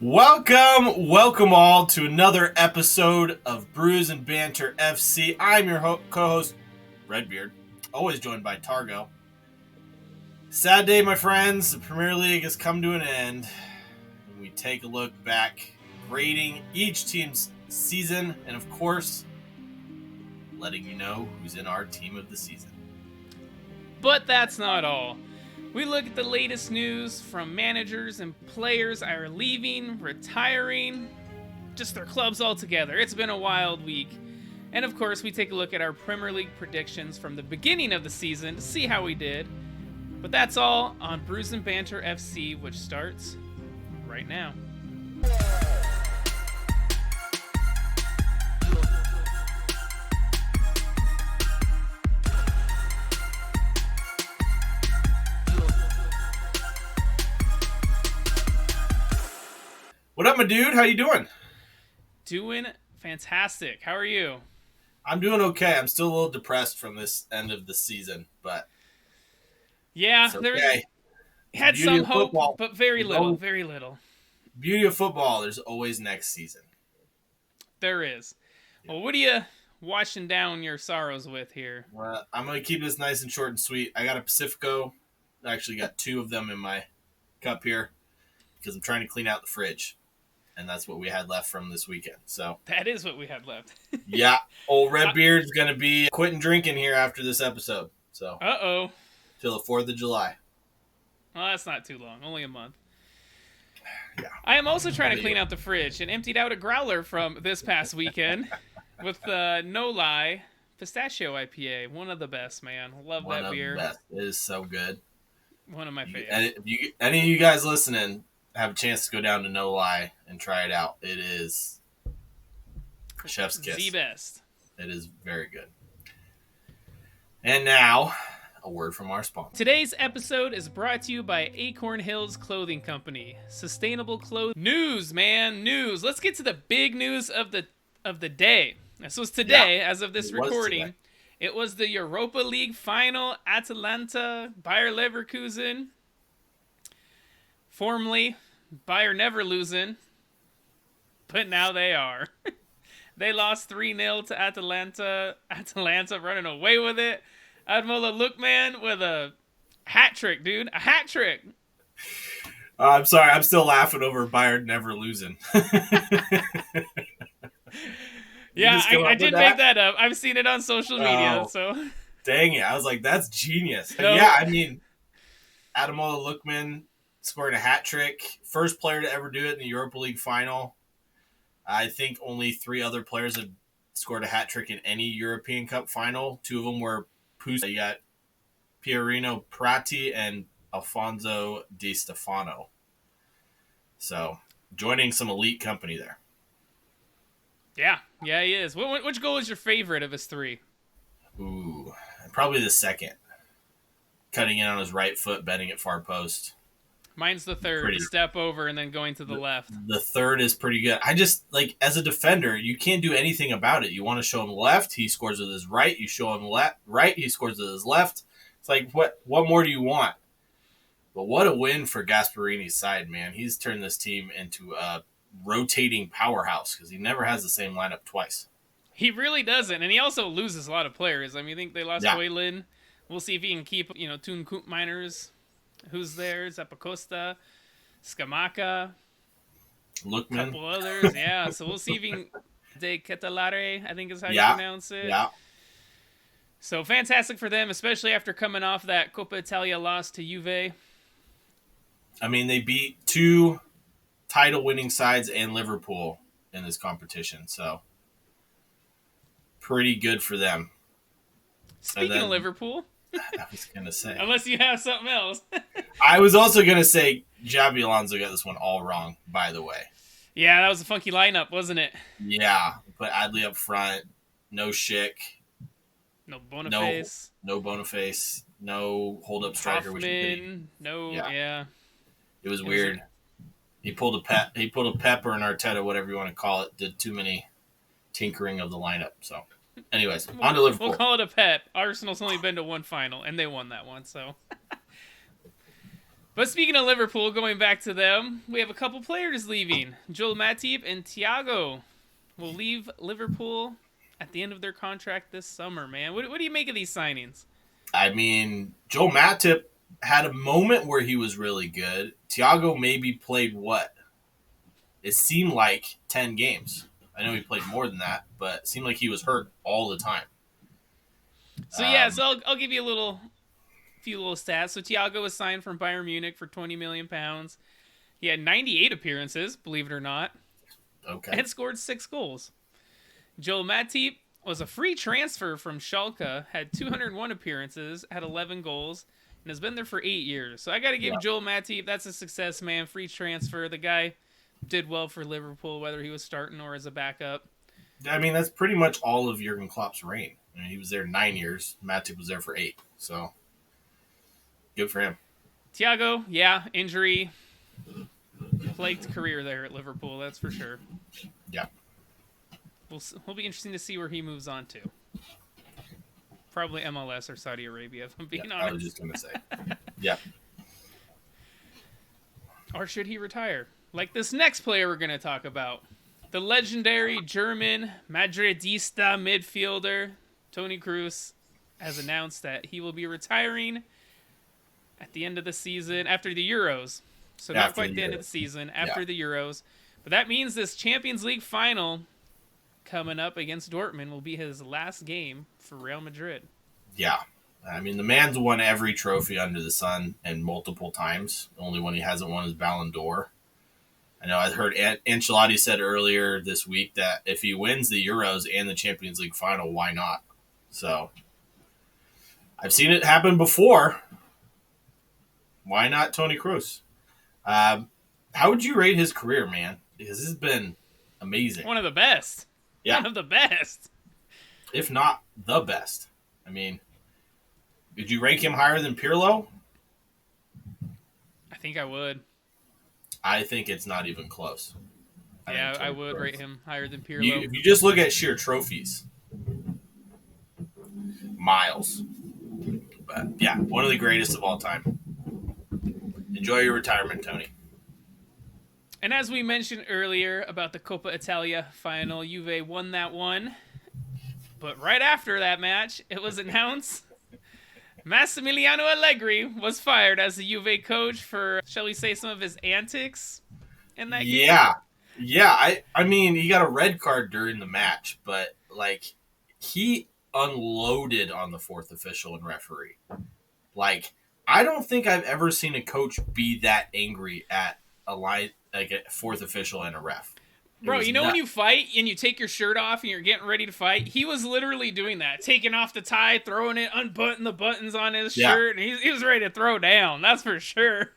Welcome all to another episode of Brews and Banter FC. I'm your co-host, Redbeard, always joined by Targo. Sad day, my friends. The Premier League has come to an end. We take a look back, grading each team's season, and of course, letting you know who's in our team of the season. But that's not all. We look at the latest news from managers and players either leaving, retiring, just their clubs altogether. It's been a wild week. And of course, we take a look at our Premier League predictions from the beginning of the season to see how we did. But that's all on Brews and Banter FC, which starts right now. What up, my dude? How you doing? Doing fantastic. How are you? I'm doing okay. I'm still a little depressed from this end of the season, but yeah, it's okay. Had some hope, but very little. Beauty of football, there's always next season. There is. Well, what are you washing down your sorrows with here? I'm going to keep this nice and short and sweet. I got a Pacifico. I actually got two of them in my cup here because I'm trying to clean out the fridge. And that's what we had left from this weekend. So that is what we had left. Yeah. Old Redbeard's going to be quitting drinking here after this episode. So till the 4th of July. Well, that's not too long. Only a month. Yeah. I am also trying to clean out the fridge and emptied out a growler from this past weekend with No Lie Pistachio IPA. One of the best, man. Love that beer. One of the best. It is so good. One of my favorites. And any of you guys listening have a chance to go down to No Lie and try it out. It is chef's kiss. The best. It is very good. And now, a word from our sponsor. Today's episode is brought to you by Acorn Hills Clothing Company. Sustainable clothing. News, man. News. Let's get to the big news of the day. This was today, as of this recording. It was the Europa League final. Atalanta, Bayer Leverkusen. Formerly, Bayer never losing. But now they are. They lost 3-0 to Atalanta. Atalanta running away with it. Ademola Lookman with a hat trick, dude. A hat trick. I'm sorry. I'm still laughing over Bayer never losing. Yeah, I did make that up. I've seen it on social media. So, dang it. I was like, that's genius. No. Yeah, I mean, Ademola Lookman scored a hat trick. First player to ever do it in the Europa League final. I think only 3 other players have scored a hat trick in any European Cup final. 2 of them were Pusa. You got Pierino Prati and Alfonso Di Stefano. So, joining some elite company there. Yeah, he is. Which goal is your favorite of his 3? Ooh, probably the second. Cutting in on his right foot, bending at far post. Mine's the third. Step over and then going to the left. The third is pretty good. I just, as a defender, you can't do anything about it. You want to show him left, he scores with his right. You show him right, he scores with his left. It's like, what more do you want? But what a win for Gasparini's side, man. He's turned this team into a rotating powerhouse because he never has the same lineup twice. He really doesn't, and he also loses a lot of players. I mean, I think they lost Ligne. We'll see if he can keep, Toon Koopmeiners. Who's there? Zappacosta, Scamacca, Lookman. A couple others. Yeah, so we'll see if he can... De Ketelare, I think is how you pronounce it. Yeah. So fantastic for them, especially after coming off that Coppa Italia loss to Juve. I mean, they beat 2 title-winning sides and Liverpool in this competition, so pretty good for them. Speaking of Liverpool... I was going to say. Unless you have something else. I was also going to say Xabi Alonso got this one all wrong, by the way. Yeah, that was a funky lineup, wasn't it? Yeah, put Adley up front, no Schick. No Boniface. No Boniface. No hold-up striker. Hoffman, yeah. It was weird. He pulled a Pepper and Arteta, whatever you want to call it, did too many tinkering of the lineup, so... Anyways, on to Liverpool. We'll call it a pet. Arsenal's only been to one final, and they won that one, so. But speaking of Liverpool, going back to them, we have a couple players leaving. Joel Matip and Thiago will leave Liverpool at the end of their contract this summer, man. What do you make of these signings? I mean, Joel Matip had a moment where he was really good. Thiago maybe played what? It seemed like 10 games. I know he played more than that, but it seemed like he was hurt all the time. So I'll give you a few little stats. So Thiago was signed from Bayern Munich for £20 million. He had 98 appearances, believe it or not. Okay. And scored 6 goals. Joel Matip was a free transfer from Schalke, had 201 appearances, had 11 goals, and has been there for 8 years. So I got to give Joel Matip, that's a success, man. Free transfer. The guy did well for Liverpool, whether he was starting or as a backup. I mean, that's pretty much all of Jurgen Klopp's reign. I mean, he was there 9 years. Matip was there for 8. So, good for him. Thiago, injury plagued career there at Liverpool, that's for sure. Yeah. We'll be interesting to see where he moves on to. Probably MLS or Saudi Arabia, if I'm being honest. I was just going to say. Yeah. Or should he retire? Like this next player we're going to talk about. The legendary German Madridista midfielder, Toni Kroos, has announced that he will be retiring at the end of the season, after the Euros. So not quite the end of the season, after the Euros. But that means this Champions League final coming up against Dortmund will be his last game for Real Madrid. Yeah. I mean, the man's won every trophy under the sun and multiple times. The only one he hasn't won is Ballon d'Or. I know I heard Ancelotti said earlier this week that if he wins the Euros and the Champions League final, why not? So, I've seen it happen before. Why not Toni Kroos? How would you rate his career, man? Because this has been amazing. One of the best. Yeah. One of the best. If not the best. I mean, did you rank him higher than Pirlo? I think I would. I think it's not even close. I would rate him higher than Pirlo. If you just look at sheer trophies, miles. But yeah, one of the greatest of all time. Enjoy your retirement, Tony. And as we mentioned earlier about the Coppa Italia final, Juve won that one. But right after that match, it was announced Massimiliano Allegri was fired as the Juve coach for, shall we say, some of his antics in that game. Yeah. I mean, he got a red card during the match, but like he unloaded on the fourth official and referee. Like, I don't think I've ever seen a coach be that angry at a fourth official and a ref. Bro, you know when you fight and you take your shirt off and you're getting ready to fight? He was literally doing that. Taking off the tie, throwing it, unbuttoning the buttons on his shirt. And he was ready to throw down. That's for sure.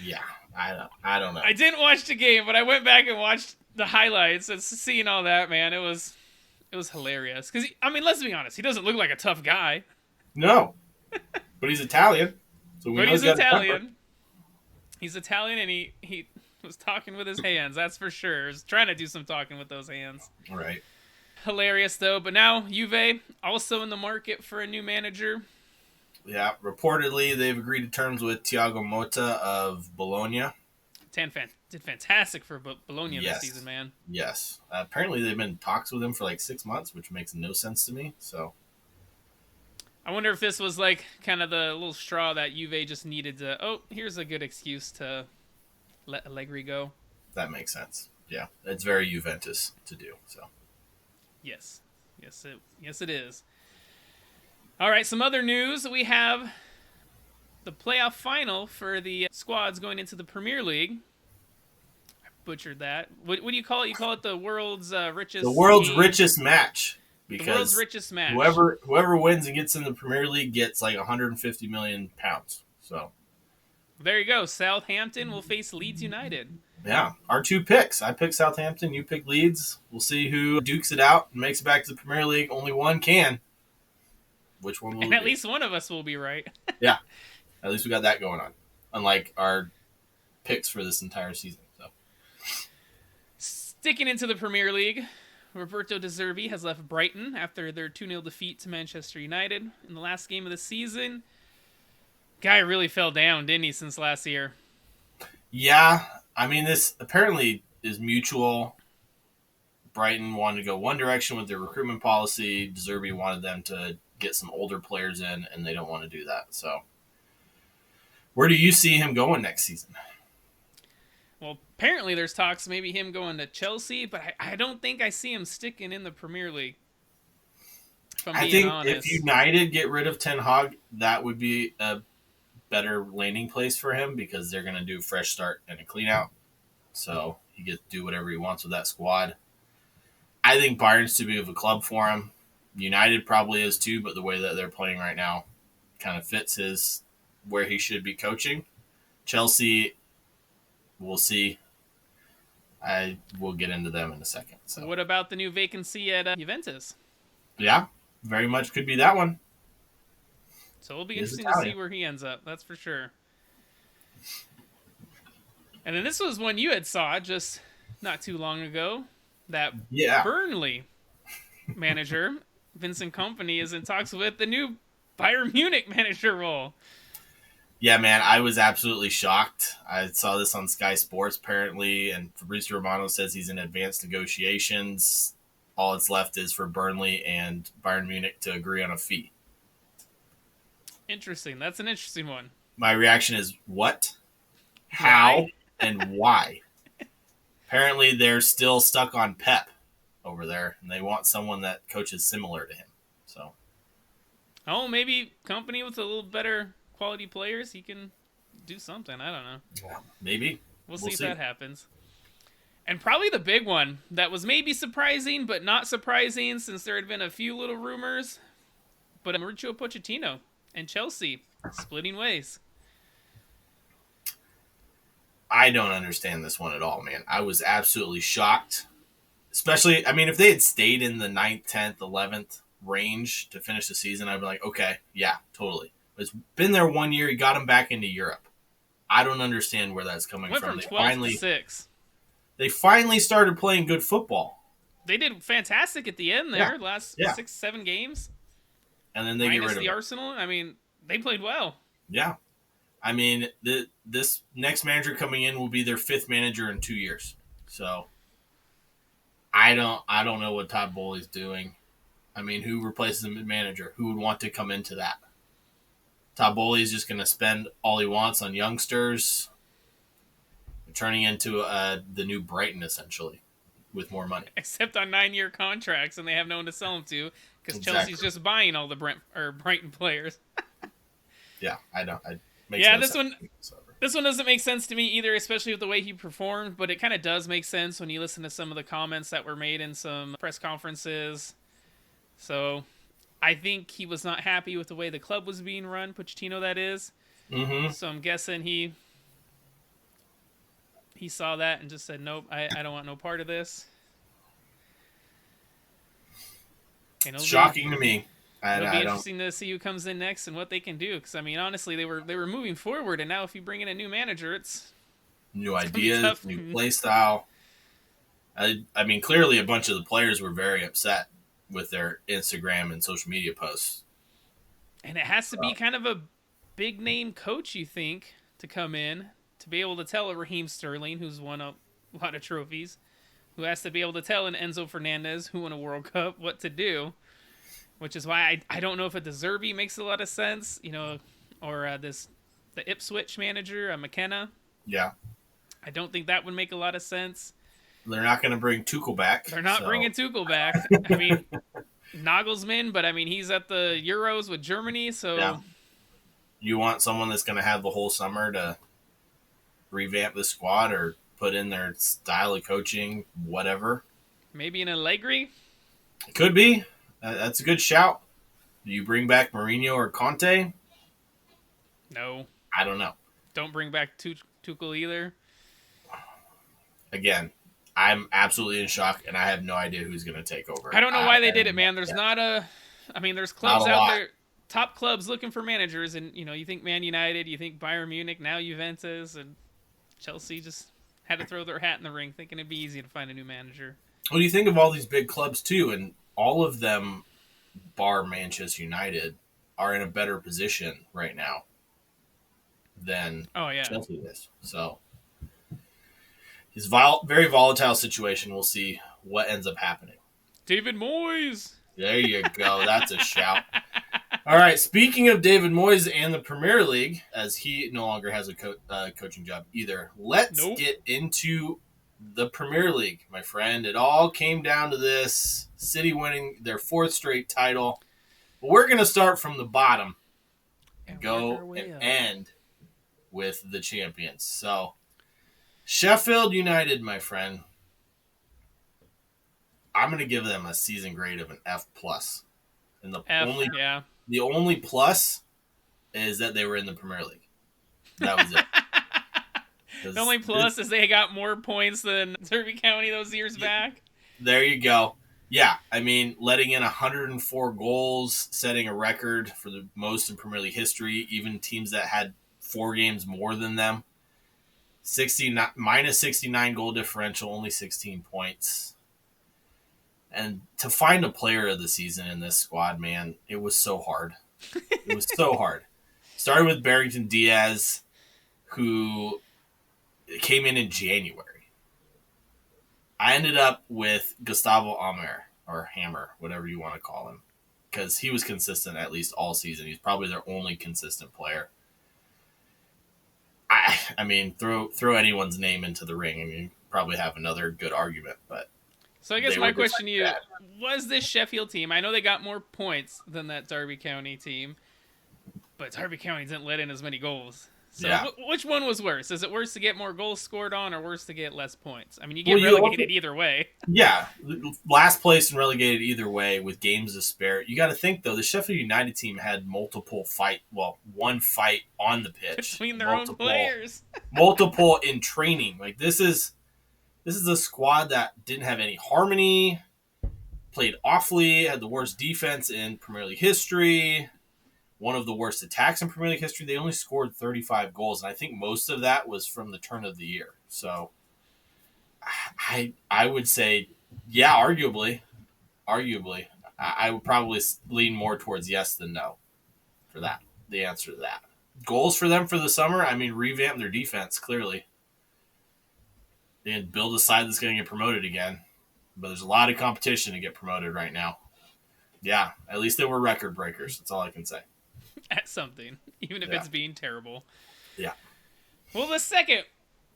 Yeah, I don't know. I didn't watch the game, but I went back and watched the highlights and seeing all that, man. It was hilarious. Because, I mean, let's be honest. He doesn't look like a tough guy. No. But he's Italian. So he's Italian. He's Italian, and he was talking with his hands, that's for sure. He was trying to do some talking with those hands. All right. Hilarious, though. But now, Juve, also in the market for a new manager. Yeah, reportedly, they've agreed to terms with Thiago Motta of Bologna. Did fantastic for Bologna this season, man. Yes. Apparently, they've been in talks with him for like 6 months, which makes no sense to me, so... I wonder if this was like kind of the little straw that Juve just needed to, here's a good excuse to let Allegri go. That makes sense. Yeah, it's very Juventus to do, so. Yes, it is. All right, some other news. We have the playoff final for the squads going into the Premier League. I butchered that. What do you call it? You call it the world's richest... The world's richest match. Because the world's richest match. Whoever wins and gets in the Premier League gets like 150 million pounds. So there you go. Southampton will face Leeds United. Yeah, our 2 picks. I picked Southampton. You pick Leeds. We'll see who dukes it out and makes it back to the Premier League. Only one can. Which one will? And at least one of us will be right. Yeah, at least we got that going on. Unlike our picks for this entire season. So sticking into the Premier League. Roberto De Zerbi has left Brighton after their 2-0 defeat to Manchester United in the last game of the season. Guy really fell down, didn't he, since last year? Yeah, I mean, this apparently is mutual. Brighton wanted to go one direction with their recruitment policy. De Zerbi wanted them to get some older players in, and they don't want to do that. So, where do you see him going next season? Well, apparently there's talks maybe him going to Chelsea, but I don't think I see him sticking in the Premier League, if I'm I being think if honest. United get rid of Ten Hag, that would be a better landing place for him because they're going to do a fresh start and a clean out. So he gets to do whatever he wants with that squad. I think Bayern's too big of a club for him. United probably is too, but the way that they're playing right now kind of fits his where he should be coaching. Chelsea, we'll see. I will get into them in a second. So What about the new vacancy at Juventus? yeah, very much could be that one. So it'll be He is interesting to see Italian. where he ends up. That's for sure. And then this was one you had saw just not too long ago. That Yeah. Burnley manager, Vincent Kompany, is in talks with the new Bayern Munich manager role. Yeah, man, I was absolutely shocked. I saw this on Sky Sports apparently, and Fabrizio Romano says he's in advanced negotiations. All that's left is for Burnley and Bayern Munich to agree on a fee. Interesting. That's an interesting one. My reaction is what, how, Why? and why. Apparently, they're still stuck on Pep over there, and they want someone that coaches similar to him. So, Oh, maybe Company with a little better quality players, he can do something. I don't know. maybe We'll see if that happens. And probably the big one that was maybe surprising, but not surprising since there had been a few little rumors. But Mauricio Pochettino and Chelsea splitting ways. I don't understand this one at all, man. I was absolutely shocked. Especially, I mean, if they had stayed in the 9th, 10th, 11th range to finish the season, I'd be like, okay, yeah, totally. But it's been there 1 year. He got him back into Europe. I don't understand where that's coming Went from. from 12 to 6. They finally started playing good football. They did fantastic at the end there, last Yeah. 6-7 games. And then they get Minus rid of the it. Arsenal. I mean, they played well. Yeah. I mean, this next manager coming in will be their 5th manager in 2 years. So I don't know what Todd Bowley's doing. I mean, who replaces him as manager? Who would want to come into that? Todd Bowley is just going to spend all he wants on youngsters, turning into the new Brighton essentially, with more money. Except on 9-year contracts, and they have no one to sell them to because Chelsea's just buying all the Brighton players. Yeah, I don't. This one doesn't make sense to me either, especially with the way he performed. But it kind of does make sense when you listen to some of the comments that were made in some press conferences. So I think he was not happy with the way the club was being run, Pochettino, that is. Mm-hmm. So I'm guessing he saw that and just said, nope, I don't want no part of this. It's shocking to me. It'll be interesting to see who comes in next and what they can do. Because I mean, honestly, they were moving forward, and now if you bring in a new manager, it's new ideas, new play style. I mean, clearly a bunch of the players were very upset with their Instagram and social media posts. And it has to be kind of a big name coach, you think, to come in to be able to tell a Raheem Sterling, who's won a lot of trophies, who has to be able to tell an Enzo Fernandez, who won a World Cup, what to do. Which is why I don't know if a De Zerbi makes a lot of sense, you know, or the Ipswich manager, McKenna. Yeah. I don't think that would make a lot of sense. They're not going to bring Tuchel back. They're not bringing Tuchel back. I mean, Nagelsmann, but I mean, he's at the Euros with Germany, so... Yeah. You want someone that's going to have the whole summer to revamp the squad or put in their style of coaching, whatever. Maybe an Allegri? It could be. That's a good shout. Do you bring back Mourinho or Conte? No. I don't know. Don't bring back Tuchel either. Again, I'm absolutely in shock, and I have no idea who's going to take over. I don't know why they did it, man. There's there's clubs out there, top clubs looking for managers, and, you know, you think Man United, you think Bayern Munich, now Juventus, and Chelsea just had to throw their hat in the ring, thinking it'd be easy to find a new manager. Well, you think of all these big clubs, too, and all of them, bar Manchester United, are in a better position right now. than Oh yeah. Chelsea is. So his very volatile situation. We'll see what ends up happening. David Moyes. There you go. That's a shout. All right. Speaking of David Moyes and the Premier League, as he no longer has a coaching job either, let's get into the Premier League, my friend. It all came down to this: City winning their 4th straight title. But we're going to start from the bottom and go and end with the champions. So, Sheffield United, my friend, I'm going to give them a season grade of an F+. And the only plus is that they were in the Premier League. That was it. The only plus is they got more points than Derby County those years back. There you go. Yeah, I mean, letting in 104 goals, setting a record for the most in Premier League history, even teams that had 4 games more than them. Minus 69 goal differential, only 16 points. And to find a player of the season in this squad, man, it was so hard. It was so hard. Started with Barrington Diaz, who came in January. I ended up with Gustavo Amer, or Hammer, whatever you want to call him, because he was consistent at least all season. He's probably their only consistent player. I mean, throw anyone's name into the ring, and you probably have another good argument. But so I guess my question to you, was this Sheffield team, I know they got more points than that Derby County team, but Derby County didn't let in as many goals. So which one was worse? Is it worse to get more goals scored on or worse to get less points? I mean, you get relegated either way. Yeah, last place and relegated either way with games to spare. You got to think, though, the Sheffield United team had one fight on the pitch. Between their own players. Multiple in training. Like, this is a squad that didn't have any harmony, played awfully, had the worst defense in Premier League history, one of the worst attacks in Premier League history. They only scored 35 goals, and I think most of that was from the turn of the year. So I would say, yeah, arguably. I would probably lean more towards yes than no for that, the answer to that. Goals for them for the summer, I mean, revamp their defense, clearly. And build a side that's going to get promoted again. But there's a lot of competition to get promoted right now. Yeah, at least they were record breakers. That's all I can say. At something, even if it's being terrible. Yeah. Well, the second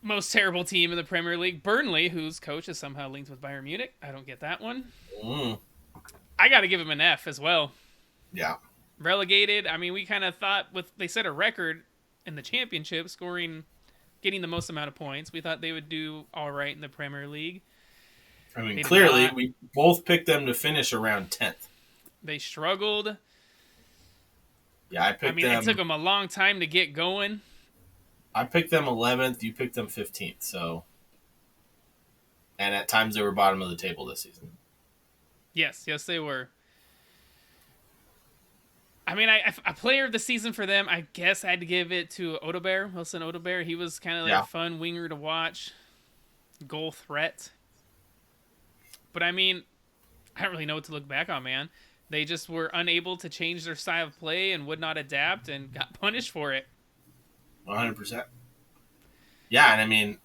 most terrible team in the Premier League, Burnley, whose coach is somehow linked with Bayern Munich. I don't get that one. I got to give him an F as well. Yeah. Relegated. I mean, we kind of thought they set a record in the championship, getting the most amount of points. We thought they would do all right in the Premier League. I mean, clearly, we both picked them to finish around 10th. They struggled. Yeah, I picked them. It took them a long time to get going. I picked them 11th. You picked them 15th. So, and at times they were bottom of the table this season. Yes, they were. I mean, a player of the season for them, I guess I had to give it to Wilson Odebear. He was kind of like a fun winger to watch. Goal threat. But I mean, I don't really know what to look back on, man. They just were unable to change their style of play and would not adapt and got punished for it. 100%. Yeah, and I mean,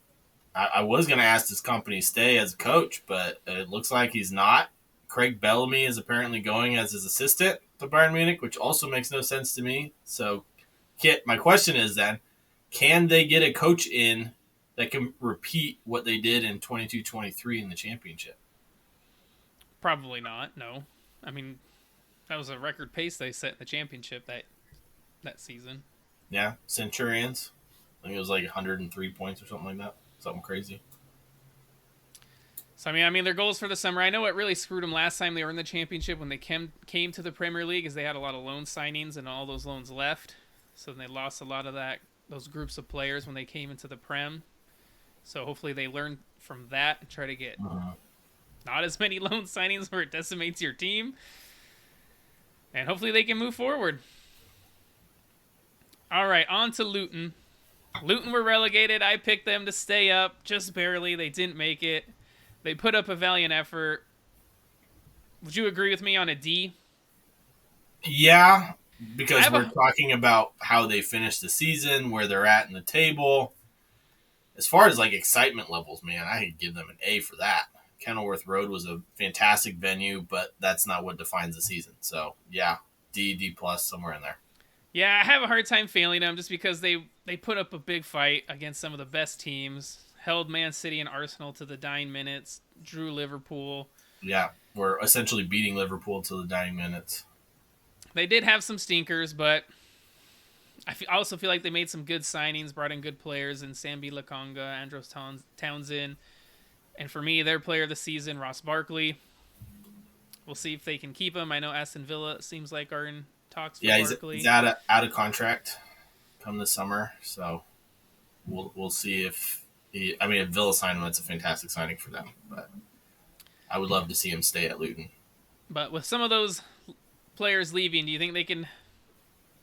I was going to ask this company stay as a coach, but it looks like he's not. Craig Bellamy is apparently going as his assistant to Bayern Munich, which also makes no sense to me. So, Kit, my question is then, can they get a coach in that can repeat what they did in 22-23 in the championship? Probably not, no. I mean, that was a record pace they set in the championship that season. Yeah, Centurions. I think it was like 103 points or something like that. Something crazy. So, I mean, their goals for the summer, I know what really screwed them last time they were in the championship when they came to the Premier League is they had a lot of loan signings and all those loans left. So they lost a lot of those groups of players when they came into the Prem. So hopefully they learn from that and try to get not as many loan signings where it decimates your team. And hopefully they can move forward. All right, on to Luton. Luton were relegated. I picked them to stay up just barely. They didn't make it. They put up a valiant effort. Would you agree with me on a D? Yeah, I because have we're a talking about how they finished the season, where they're at in the table. As far as like excitement levels, man, I could give them an A for that. Kenilworth Road was a fantastic venue, but that's not what defines the season. So yeah, D plus somewhere in there. Yeah, I have a hard time failing them just because they put up a big fight against some of the best teams, held Man City and Arsenal to the dying minutes, drew Liverpool. Yeah, we're essentially beating Liverpool to the dying minutes. They did have some stinkers, but I also feel like they made some good signings, brought in good players in Sambi Lakonga, Andros Townsend, and for me, their player of the season, Ross Barkley. We'll see if they can keep him. I know Aston Villa seems like are in talks for Yeah, he's Barkley. out of contract come this summer, so we'll see if he. I mean, if Villa sign him, that's a fantastic signing for them. But I would love to see him stay at Luton. But with some of those players leaving, do you think they can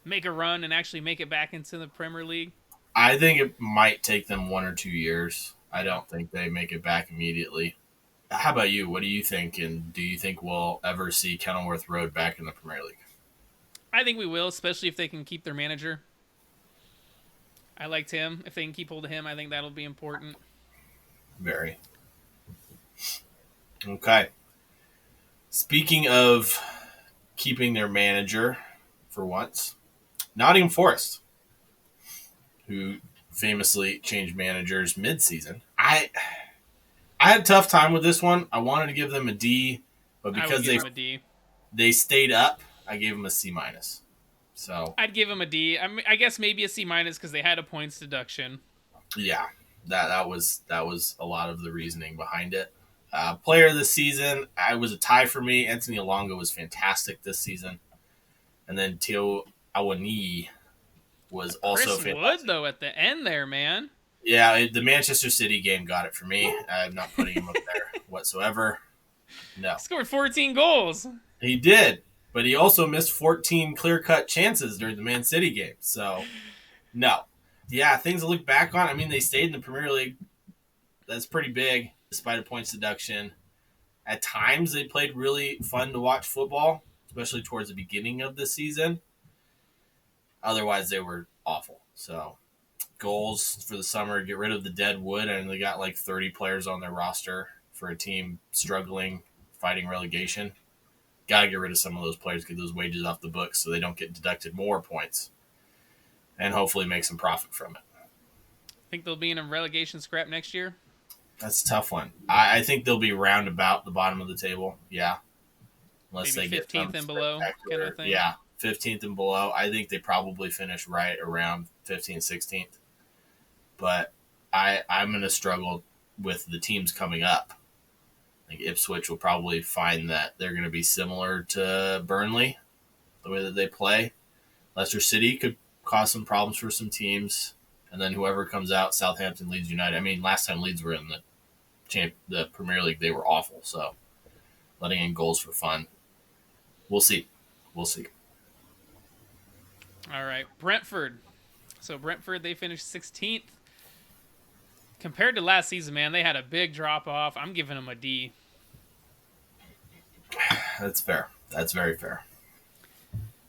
make a run and actually make it back into the Premier League? I think it might take them 1 or 2 years. I don't think they make it back immediately. How about you? What do you think? And do you think we'll ever see Kenilworth Road back in the Premier League? I think we will, especially if they can keep their manager. I liked him. If they can keep hold of him, I think that'll be important. Very. Okay. Speaking of keeping their manager for once, Nottingham Forest, who famously changed managers mid-season. I had a tough time with this one. I wanted to give them a D, but I would because give him a D. they stayed up, I gave them a C minus. So I'd give him a D. I guess maybe a C minus because they had a points deduction. yeah, that was a lot of the reasoning behind it. Player of the season, I was a tie for me. Anthony Alonga was fantastic this season, and then Teo Awani was also Chris fantastic. Wood though at the end there, man. Yeah, the Manchester City game got it for me. I'm not putting him up there whatsoever. No, He scored 14 goals. he did, but he also missed 14 clear-cut chances during the Man City game. So, no. Yeah, things to look back on. I mean, they stayed in the Premier League. That's pretty big, despite a points deduction. At times, they played really fun to watch football, especially towards the beginning of the season. Otherwise, they were awful. So, goals for the summer, get rid of the dead wood, and they got like 30 players on their roster for a team struggling, fighting relegation. Got to get rid of some of those players, get those wages off the books so they don't get deducted more points, and hopefully make some profit from it. Think they'll be in a relegation scrap next year? That's a tough one. I think they'll be round about the bottom of the table. Yeah. Unless Maybe they get 15th and below kind of thing. Yeah, 15th and below. I think they probably finish right around 15th, 16th. But I'm going to struggle with the teams coming up. I think Ipswich will probably find that they're going to be similar to Burnley, the way that they play. Leicester City could cause some problems for some teams. And then whoever comes out, Southampton, Leeds United. I mean, last time Leeds were in the Premier League, they were awful. So letting in goals for fun. We'll see. We'll see. All right. Brentford. So Brentford, they finished 16th. Compared to last season, man, they had a big drop off. I'm giving them a D. That's fair. That's very fair.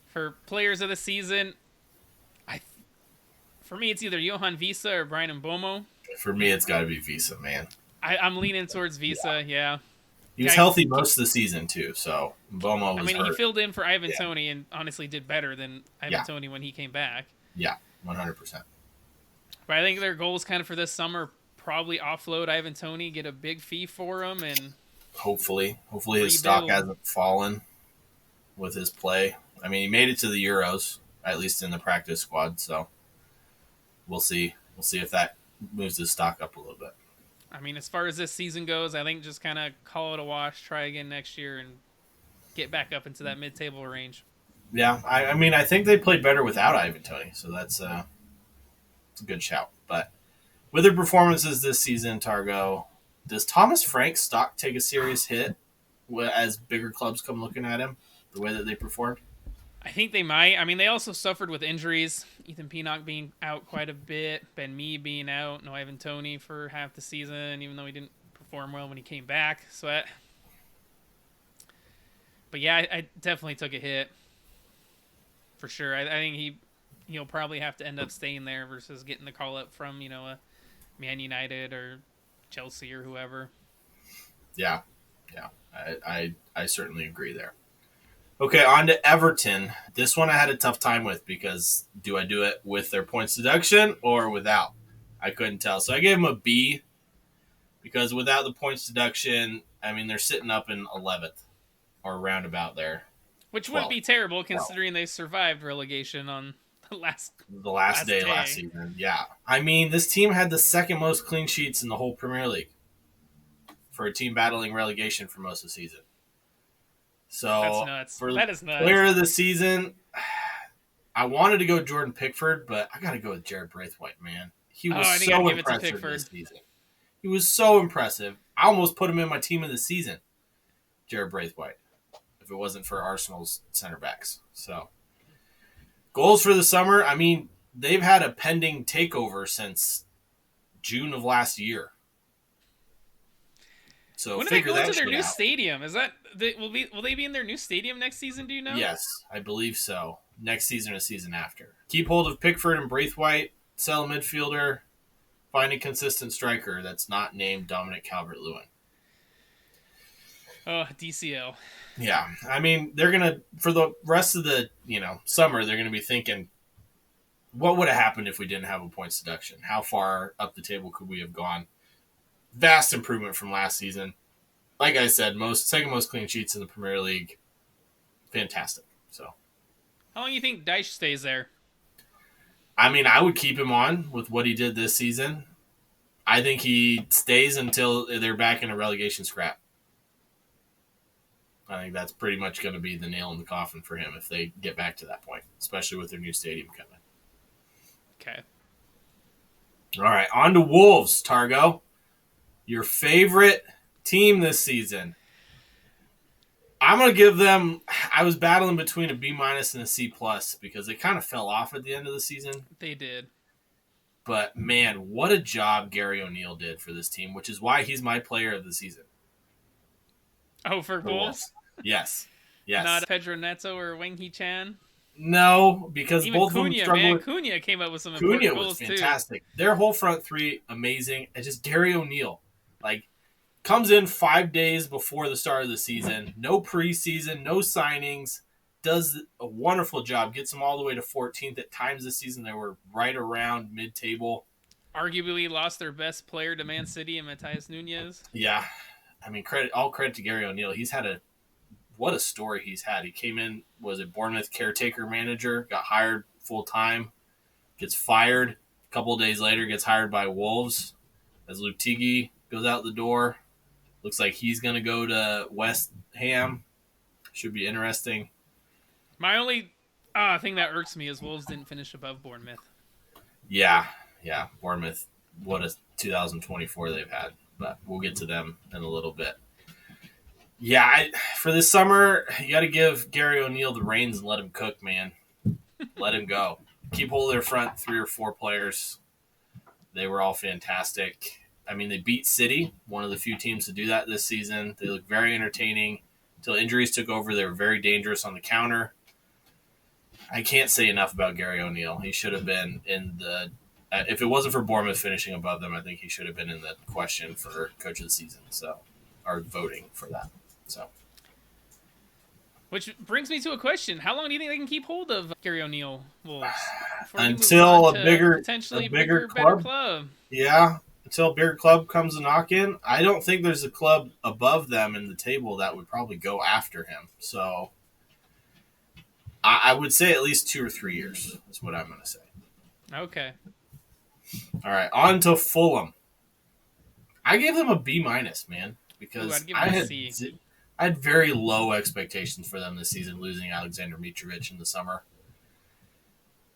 For players of the season, for me, it's either Johan Visa or Brian Mbomo. For me, it's got to be Visa, man. I'm leaning towards Visa, yeah. He was healthy most of the season, too, so Mbomo was hurt. He filled in for Ivan Toney and honestly did better than Ivan Toney when he came back. Yeah, 100%. But I think their goals kind of for this summer probably offload Ivan Toney, get a big fee for him, and hopefully his stock hasn't fallen with his play. I mean, he made it to the Euros, at least in the practice squad, so we'll see. We'll see if that moves his stock up a little bit. I mean, as far as this season goes, I think just kind of call it a wash, try again next year, and get back up into that mid-table range. Yeah, I mean, I think they played better without Ivan Toney, so that's a good shout. But with their performances this season, Targo, does Thomas Frank's stock take a serious hit as bigger clubs come looking at him, the way that they performed? I think they might. I mean, they also suffered with injuries. Ethan Pinnock being out quite a bit. Ben Mee being out. No Ivan Toney for half the season, even though he didn't perform well when he came back. But yeah, I definitely took a hit. for sure. I think he'll probably have to end up staying there versus getting the call up from a Man United or Chelsea or whoever. Yeah, yeah, I certainly agree there. Okay, on to Everton. This one I had a tough time with because do I do it with their points deduction or without? I couldn't tell. So I gave them a B because without the points deduction, I mean, they're sitting up in 11th or roundabout there. Which wouldn't be terrible considering they survived relegation on the last day last season. Yeah. I mean, this team had the second most clean sheets in the whole Premier League for a team battling relegation for most of the season. So that's nuts. That is nuts. Player of the season, I wanted to go Jordan Pickford, but I got to go with Jared Braithwaite, man. He was so impressive this season. He was so impressive. I almost put him in my team of the season, Jared Braithwaite, if it wasn't for Arsenal's center backs. So, goals for the summer, I mean, they've had a pending takeover since June of last year. So when do they go into their new stadium? Is that will they be in their new stadium next season? Do you know? Yes, I believe so. Next season or season after. Keep hold of Pickford and Braithwaite. Sell a midfielder. Find a consistent striker that's not named Dominic Calvert-Lewin. Oh, DCL. Yeah, I mean they're gonna for the rest of the summer they're gonna be thinking, what would have happened if we didn't have a points deduction? How far up the table could we have gone? Vast improvement from last season. Like I said, second most clean sheets in the Premier League. Fantastic. So, how long do you think Dyche stays there? I mean, I would keep him on with what he did this season. I think he stays until they're back in a relegation scrap. I think that's pretty much going to be the nail in the coffin for him if they get back to that point, especially with their new stadium coming. Okay. All right, on to Wolves, Targo. Your favorite team this season. I'm going to give them – I was battling between a B- and a C+ because they kind of fell off at the end of the season. They did. But, man, what a job Gary O'Neill did for this team, which is why he's my player of the season. Oh, for Wolves? Yes. Not Pedro Neto or Wang Hee-chan? No, because even both Cunha, of them struggled. Cunha came up with some important goals, too. Cunha was fantastic. Their whole front three, amazing. And just Gary O'Neill, comes in 5 days before the start of the season. No preseason, no signings. Does a wonderful job. Gets them all the way to 14th. At times this season, they were right around mid-table. Arguably lost their best player to Man City and Matheus Nunes. Yeah. I mean, all credit to Gary O'Neill. He's had what a story he's had. He came in, was a Bournemouth caretaker manager, got hired full-time, gets fired. A couple of days later, gets hired by Wolves as Lutigi goes out the door. Looks like he's going to go to West Ham. Should be interesting. My only thing that irks me is Wolves didn't finish above Bournemouth. Yeah. Bournemouth, what a 2024 they've had. But we'll get to them in a little bit. Yeah, for this summer, you got to give Gary O'Neill the reins and let him cook, man. Let him go. Keep hold of their front 3 or 4 players. They were all fantastic. I mean, they beat City, one of the few teams to do that this season. They look very entertaining. Until injuries took over, they were very dangerous on the counter. I can't say enough about Gary O'Neill. He should have been in the if it wasn't for Bournemouth finishing above them, I think he should have been in the question for Coach of the Season. So, or voting for that. So, which brings me to a question: how long do you think they can keep hold of Gary O'Neill Wolves until a bigger club? Better club? Yeah, until a bigger club comes a knock in. I don't think there's a club above them in the table that would probably go after him. So, I would say at least 2 or 3 years is what I'm going to say. Okay. All right, on to Fulham. I gave them a B-, man, because I had very low expectations for them this season, losing Alexander Mitrovic in the summer.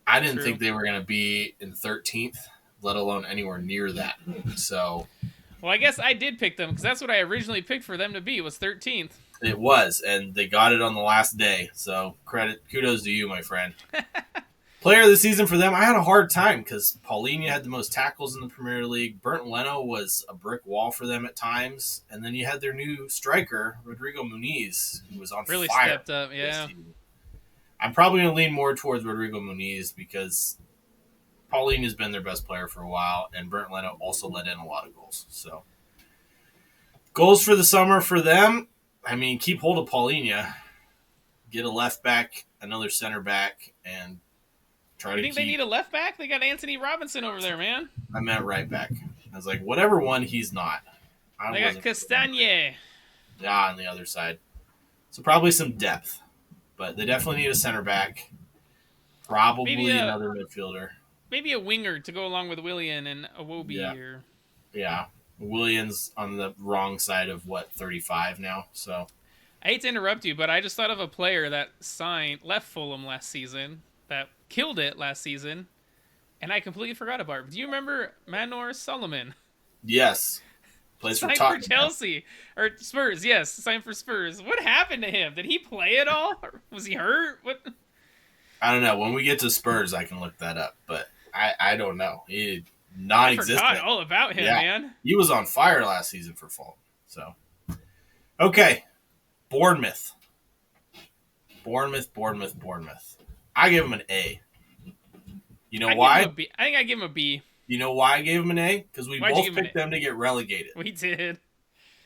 I didn't think they were going to be in 13th, let alone anywhere near that. So, well, I guess I did pick them because that's what I originally picked for them to be, was 13th. It was, and they got it on the last day. So, kudos to you, my friend. Player of the season for them, I had a hard time because Paulinho had the most tackles in the Premier League. Bernd Leno was a brick wall for them at times. And then you had their new striker, Rodrigo Muniz, who was on really fire. Stepped up, yeah. I'm probably going to lean more towards Rodrigo Muniz because Paulinho has been their best player for a while, and Bernd Leno also let in a lot of goals. So, goals for the summer for them, I mean, keep hold of Paulinho, get a left back, another center back, and try You to think keep. they need a left back? They got Anthony Robinson over there, man. I meant right back. I was like, whatever one he's not. They got Castagne. Yeah, on the other side. So probably some depth, but they definitely need a center back. Probably another midfielder. Maybe a winger to go along with Willian and Iwobi. Yeah. Williams on the wrong side of 35 now. So I hate to interrupt you, but I just thought of a player that left Fulham last season, that killed it last season, and I completely forgot about it. Do you remember Manor Solomon? Yes. Plays for Signed for Chelsea. Or Spurs, yes. Signed for Spurs. What happened to him? Did he play at all? Or was he hurt? What? I don't know. When we get to Spurs, I can look that up, but I don't know. He non-existent. I forgot all about him, man. He was on fire last season for Fulham. So, okay. Bournemouth. I give him an A. You know why? I think I give him a B. You know why I gave him an A? Because we both picked them to get relegated. We did.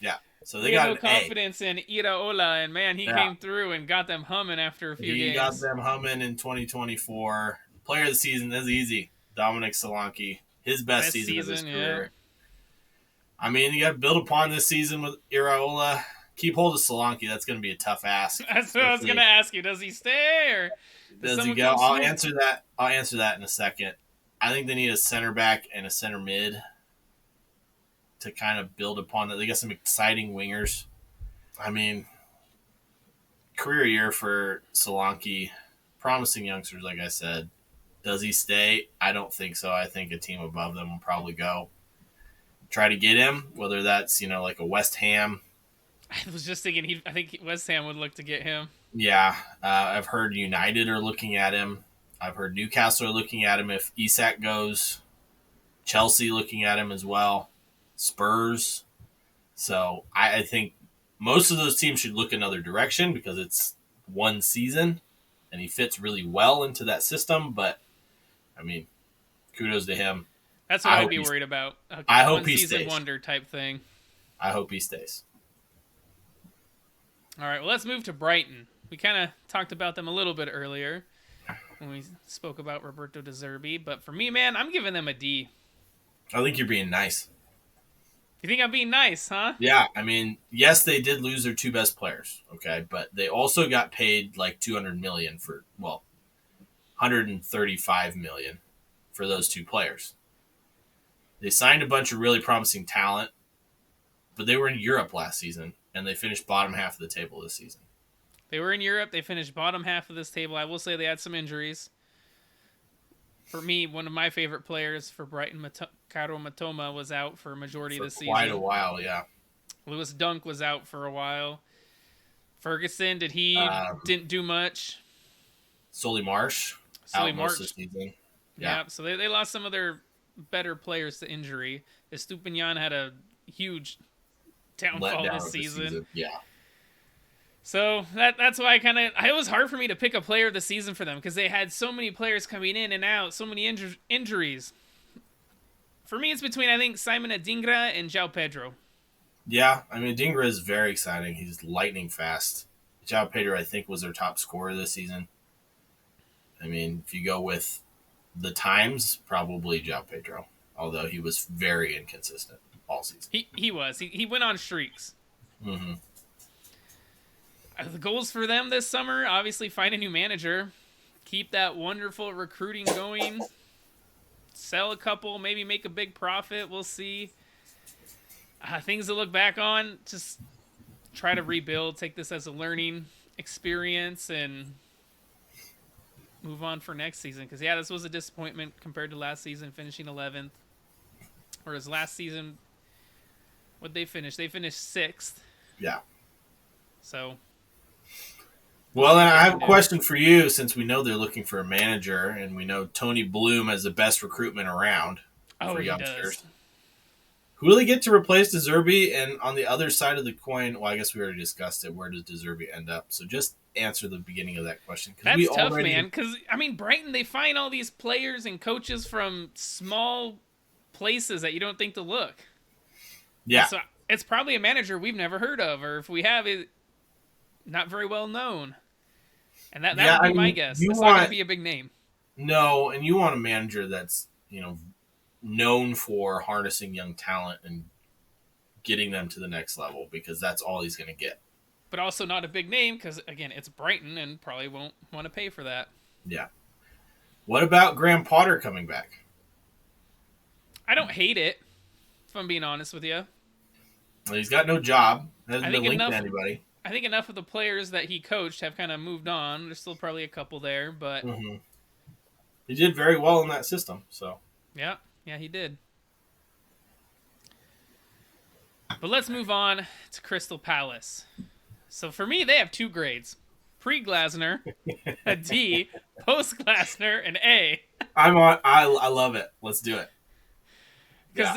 Yeah. So they got no confidence in Iraola, and man, he came through and got them humming after a few games. He got them humming in 2024. Player of the season, that's easy. Dominic Solanke. His best season of his career. I mean, you got to build upon this season with Iraola. Keep hold of Solanke. That's going to be a tough ask. That's what I was going to ask you. Does he stay or does he go? I'll answer that in a second. I think they need a center back and a center mid to kind of build upon that. They got some exciting wingers. I mean, career year for Solanke. Promising youngsters, like I said. Does he stay? I don't think so. I think a team above them will probably go. Try to get him, whether that's, like a West Ham. I was just thinking, I think West Ham would look to get him. Yeah. I've heard United are looking at him. I've heard Newcastle are looking at him if Isak goes. Chelsea looking at him as well. Spurs. So I think most of those teams should look another direction because it's one season and he fits really well into that system. But, I mean, kudos to him. That's what I'd be worried about. I hope he stays. One-season wonder type thing. I hope he stays. All right, well, let's move to Brighton. We kind of talked about them a little bit earlier when we spoke about Roberto De Zerbi. But for me, man, I'm giving them a D. I think you're being nice. You think I'm being nice, huh? Yeah, I mean, yes, they did lose their two best players, okay? But they also got paid like $200 million for, $135 million for those two players. They signed a bunch of really promising talent, but they were in Europe last season, and they finished bottom half of the table this season. They were in Europe. They finished bottom half of this table. I will say they had some injuries. For me, one of my favorite players for Brighton, Caro Matoma, was out for a majority of the season. Quite a while, yeah. Lewis Dunk was out for a while. Ferguson, didn't do much. Solly March out most of the season. Yeah, so they lost some of their better players to injury. Estupinian had a huge downfall this season. Yeah. So that's why it was hard for me to pick a player of the season for them because they had so many players coming in and out, so many injuries. For me, it's between, I think, Simon Adingra and João Pedro. Yeah, I mean, Adingra is very exciting. He's lightning fast. João Pedro, I think, was their top scorer this season. I mean, if you go with the times, probably João Pedro, although he was very inconsistent all season. He was. He went on streaks. Mm-hmm. The goals for them this summer, obviously find a new manager, keep that wonderful recruiting going, sell a couple, maybe make a big profit. We'll see. Things to look back on, just try to rebuild, take this as a learning experience, and move on for next season. Because, this was a disappointment compared to last season, finishing 11th. Whereas last season, what'd they finish? They finished 6th. Yeah. So... Well, then I have a question for you since we know they're looking for a manager and we know Tony Bloom has the best recruitment around for youngsters. Does. Who will they get to replace De Zerbi? And on the other side of the coin, well, I guess we already discussed it. Where does De Zerbi end up? So just answer the beginning of that question. That's tough, man. Because, I mean, Brighton, they find all these players and coaches from small places that you don't think to look. Yeah. So it's probably a manager we've never heard of, or if we have it, not very well known. And that would be my guess. It's not going to be a big name. No, and you want a manager that's, known for harnessing young talent and getting them to the next level, because that's all he's going to get. But also not a big name because, again, it's Brighton and probably won't want to pay for that. Yeah. What about Graham Potter coming back? I don't hate it, if I'm being honest with you. Well, he's got no job. Hasn't been linked to anybody. I think enough of the players that he coached have kind of moved on. There's still probably a couple there, but... Mm-hmm. He did very well in that system, so... Yeah, he did. But let's move on to Crystal Palace. So for me, they have 2 grades. Pre-Glasner, a D. Post-Glasner, an A. I love it. Let's do it. Because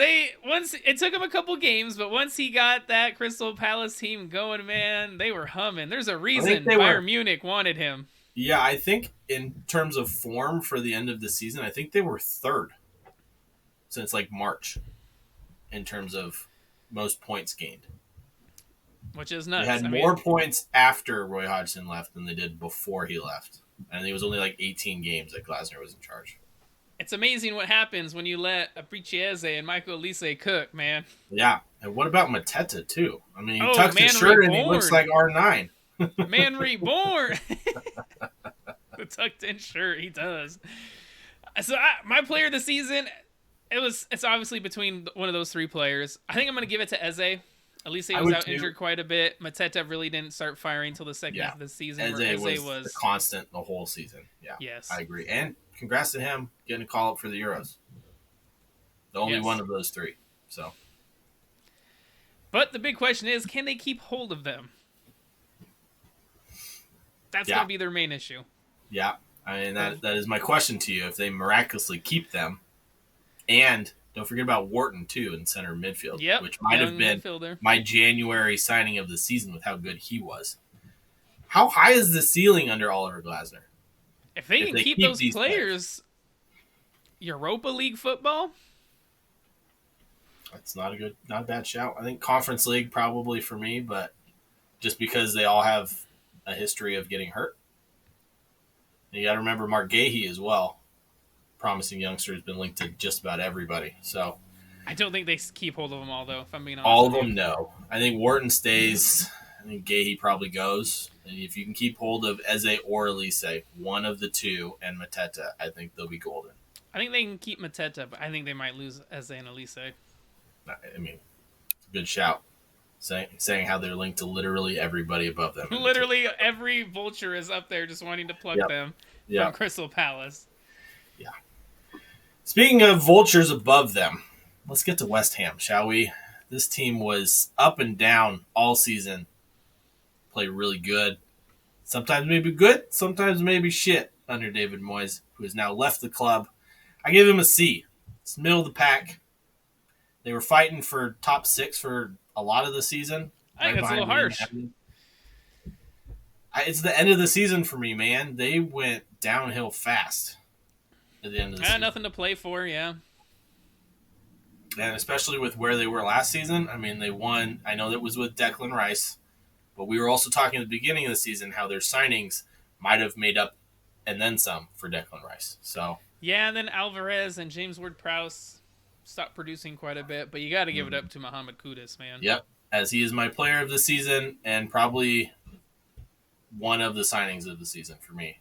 it took him a couple games, but once he got that Crystal Palace team going, man, they were humming. There's a reason Bayern Munich wanted him. Yeah, I think in terms of form for the end of the season, I think they were 3rd since like March in terms of most points gained. Which is nuts. They had more points after Roy Hodgson left than they did before he left. And it was only like 18 games that Glasner was in charge. It's amazing what happens when you let Aprichieze and Michael Olise cook, man. Yeah. And what about Mateta, too? I mean, he tucks his shirt and he looks like R9. Man reborn. The tucked-in shirt, he does. So my player of the season, it's obviously between one of those 3 players. I think I'm going to give it to Eze. Olise was out injured quite a bit. Mateta really didn't start firing until the second half of the season. Eze was the constant the whole season. Yeah, yes, I agree. And congrats to him getting a call up for the Euros. The only one of those 3. So, but the big question is, can they keep hold of them? That's going to be their main issue. Yeah, I mean that is my question to you. If they miraculously keep them, and don't forget about Wharton too in center midfield, which might have been my January signing of the season with how good he was. How high is the ceiling under Oliver Glasner? If they can keep those players, Europa League football. That's not a bad shout. I think Conference League probably for me, but just because they all have a history of getting hurt. And you got to remember Mark Gahey as well. Promising youngster has been linked to just about everybody. So I don't think they keep hold of them all, though, if I'm being honest. All of them, no. I think Wharton stays. I think Gahey probably goes. And if you can keep hold of Eze or Olise, one of the 2, and Mateta, I think they'll be golden. I think they can keep Mateta, but I think they might lose Eze and Olise. I mean, it's a good shout. Saying how they're linked to literally everybody above them. Literally every vulture is up there just wanting to pluck them from Crystal Palace. Yeah. Speaking of vultures above them, let's get to West Ham, shall we? This team was up and down all season. Played really good. Sometimes maybe good, sometimes maybe shit under David Moyes, who has now left the club. I give him a C. It's middle of the pack. They were fighting for top 6 for a lot of the season. I think that's a little harsh. It's the end of the season for me, man. They went downhill fast at the end of the season. Nothing to play for, yeah. And especially with where they were last season. I mean, they won. I know that was with Declan Rice. But we were also talking at the beginning of the season how their signings might have made up and then some for Declan Rice. So yeah, and then Alvarez and James Ward-Prowse stopped producing quite a bit. But you got to give it up to Mohamed Kudus, man. Yep, as he is my player of the season and probably one of the signings of the season for me.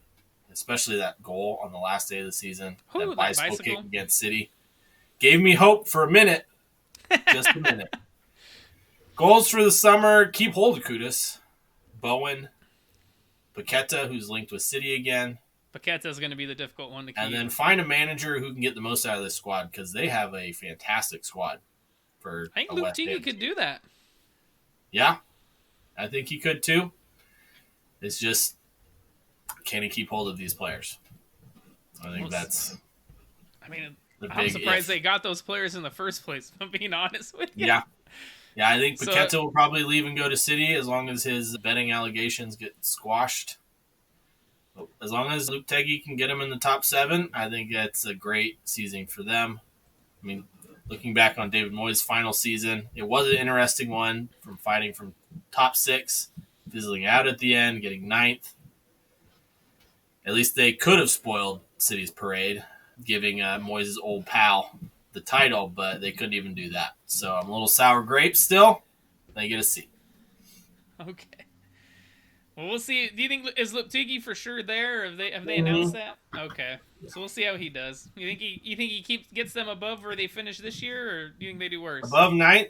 Especially that goal on the last day of the season. Ooh, that bicycle kick against City. Gave me hope for a minute. Just a minute. Goals for the summer. Keep hold of Kudus. Bowen. Paqueta, who's linked with City again. Paqueta's going to be the difficult one to keep. And then find a manager who can get the most out of this squad because they have a fantastic squad. I think Luke Tiggy could do that. Yeah. I think he could too. It's just, can he keep hold of these players? I think that's I'm surprised they got those players in the first place, if I'm being honest with you. Yeah. Yeah, I think Paqueta will probably leave and go to City as long as his betting allegations get squashed. As long as Luke Teggy can get him in the top 7, I think that's a great season for them. I mean, looking back on David Moyes' final season, it was an interesting one from fighting from top 6, fizzling out at the end, getting 9th. At least they could have spoiled City's parade, giving Moyes' old pal the title, but they couldn't even do that. So I'm a little sour grape still. They get a C. Okay. Well, we'll see. Do you think is Liptigi for sure there? Or have they announced that? Okay, so we'll see how he does. You think he gets them above where they finish this year, or do you think they do worse? Above 9th?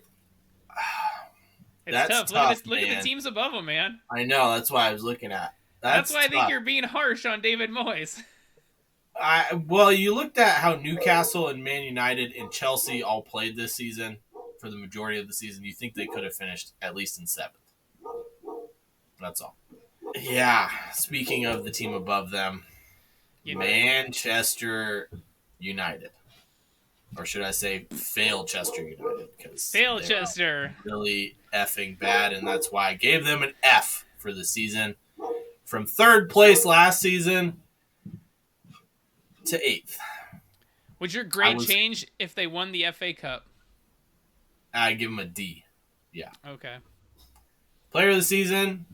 It's That's tough. Look at the teams above him, man. I know. That's what I was looking at. That's why I think tough. you're being harsh on David Moyes. Well, you looked at how Newcastle and Man United and Chelsea all played this season for the majority of the season. You think they could have finished at least in 7th. That's all. Yeah, speaking of the team above them, Manchester United. Or should I say Failchester United? Failchester. Really effing bad, and that's why I gave them an F for the season. From 3rd place last season to 8th. Would your grade change if they won the FA Cup? I'd give them a D. Yeah. Okay. Player of the season,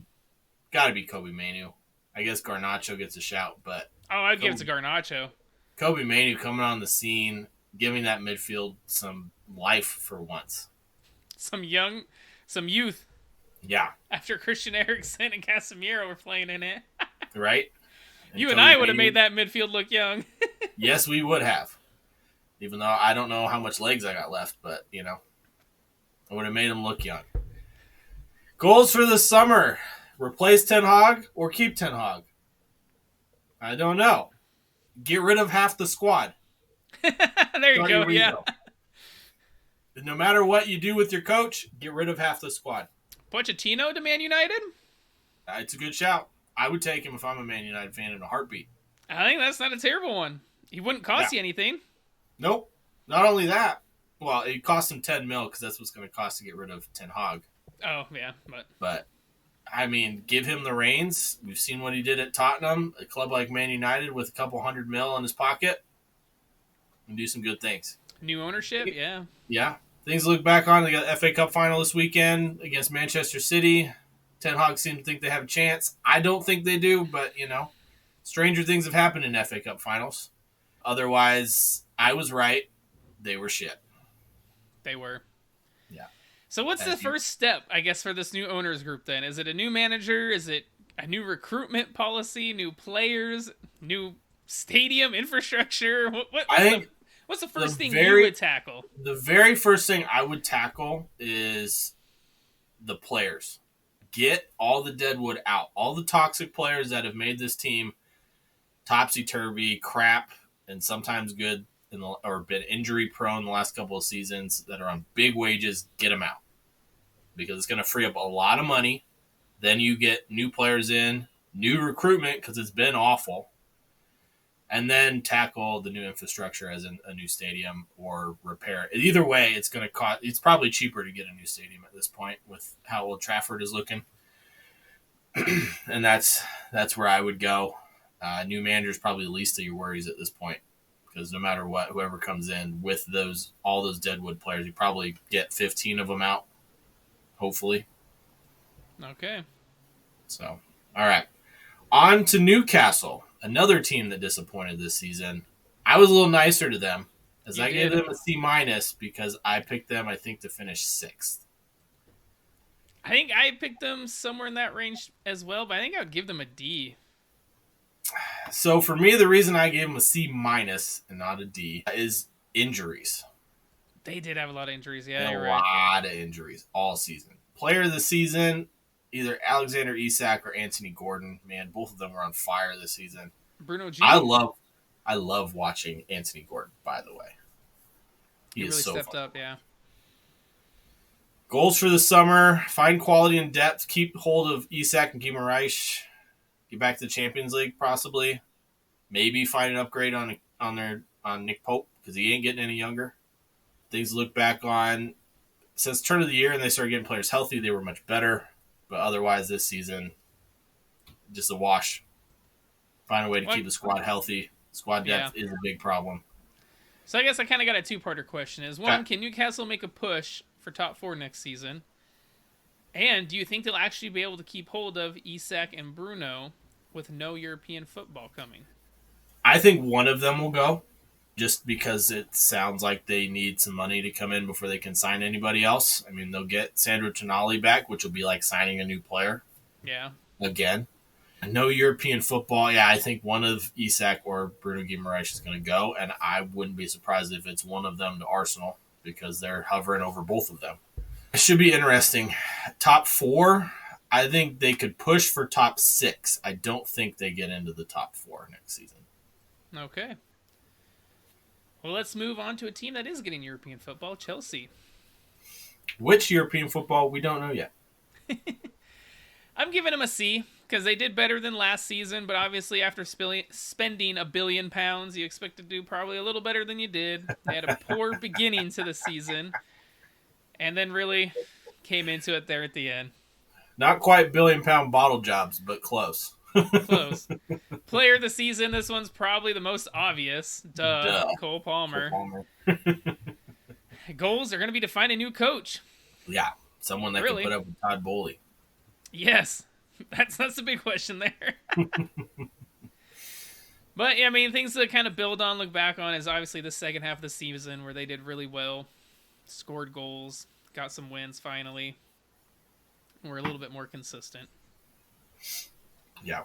got to be Kobe Mainoo. I guess Garnacho gets a shout, but... I'd give it to Garnacho. Kobe Mainoo coming on the scene, giving that midfield some life for once. Some youth. Yeah. After Christian Eriksen and Casemiro were playing in it. Right? You and I would have made that midfield look young. Yes, we would have. Even though I don't know how much legs I got left, but, I would have made them look young. Goals for the summer. Replace Ten Hag or keep Ten Hag? I don't know. Get rid of half the squad. There you go, yeah. No matter what you do with your coach, get rid of half the squad. Pochettino to Man United? It's a good shout. I would take him if I'm a Man United fan in a heartbeat. I think that's not a terrible one. He wouldn't cost you anything. Nope. Not only that. Well, it cost him 10 mil because that's what's going to cost to get rid of Ten Hag. Oh, yeah. But, I mean, give him the reins. We've seen what he did at Tottenham, a club like Man United with a couple $100 million in his pocket, and do some good things. New ownership, yeah. Yeah. Things to look back on. They got the FA Cup final this weekend against Manchester City. Ten Hag seems to think they have a chance. I don't think they do, but, stranger things have happened in FA Cup finals. Otherwise, I was right. They were shit. They were. Yeah. So what's the first step, I guess, for this new owners group then? Is it a new manager? Is it a new recruitment policy? New players? New stadium infrastructure? What's the first thing you would tackle? The very first thing I would tackle is the players. Get all the deadwood out. All the toxic players that have made this team topsy-turvy, crap, and sometimes good, or been injury-prone the last couple of seasons that are on big wages, get them out. Because it's going to free up a lot of money. Then you get new players in, new recruitment because it's been awful. And then tackle the new infrastructure as in a new stadium or repair it. Either way, it's going to cost. It's probably cheaper to get a new stadium at this point with how Old Trafford is looking. And that's where I would go. New manager is probably the least of your worries at this point because no matter what, whoever comes in with all those deadwood players, you probably get 15 of them out, hopefully. Okay. So, all right. On to Newcastle. Another team that disappointed this season. I was a little nicer to them as I gave them a C- because I picked them, I think, to finish 6th. I think I picked them somewhere in that range as well, but I think I would give them a D. So for me, the reason I gave them a C- and not a D is injuries. They did have a lot of injuries, yeah. A lot of injuries all season. Player of the season, either Alexander Isak or Anthony Gordon. Man, both of them were on fire this season. Bruno G. I love watching Anthony Gordon, by the way. He really stepped up, yeah. Goals for the summer, find quality and depth, keep hold of Isak and Guimaraes, get back to the Champions League possibly. Maybe find an upgrade on Nick Pope because he ain't getting any younger. Things to look back on. Since turn of the year and they started getting players healthy, they were much better. But otherwise, this season, just a wash. Find a way to What? keep the squad healthy. Squad Yeah. depth is a big problem. So I guess I kind of got a two-parter question. Is Okay. one, can Newcastle make a push for top 4 next season? And do you think they'll actually be able to keep hold of Isak and Bruno with no European football coming? I think one of them will go, just because it sounds like they need some money to come in before they can sign anybody else. I mean, they'll get Sandro Tonali back, which will be like signing a new player Yeah. again. No European football. Yeah, I think one of Isak or Bruno Guimaraes is going to go, and I wouldn't be surprised if it's one of them to Arsenal because they're hovering over both of them. It should be interesting. Top 4, I think they could push for top 6. I don't think they get into the top 4 next season. Okay. Well, let's move on to a team that is getting European football, Chelsea. Which European football, we don't know yet. I'm giving them a C because they did better than last season, but obviously after spending £1 billion, you expect to do probably a little better than you did. They had a poor beginning to the season and then really came into it there at the end. Not quite billion-pound bottle jobs, but close. Close. Player of the season, this one's probably the most obvious. Duh. Cole Palmer. Goals are going to be to find a new coach. Yeah, someone that Really? can put up with Todd Bowley. Yes, that's the big question there. But yeah, I mean, things to kind of build on, look back on, is obviously the second half of the season where they did really well, scored goals, got some wins finally. Were a little bit more consistent. Yeah.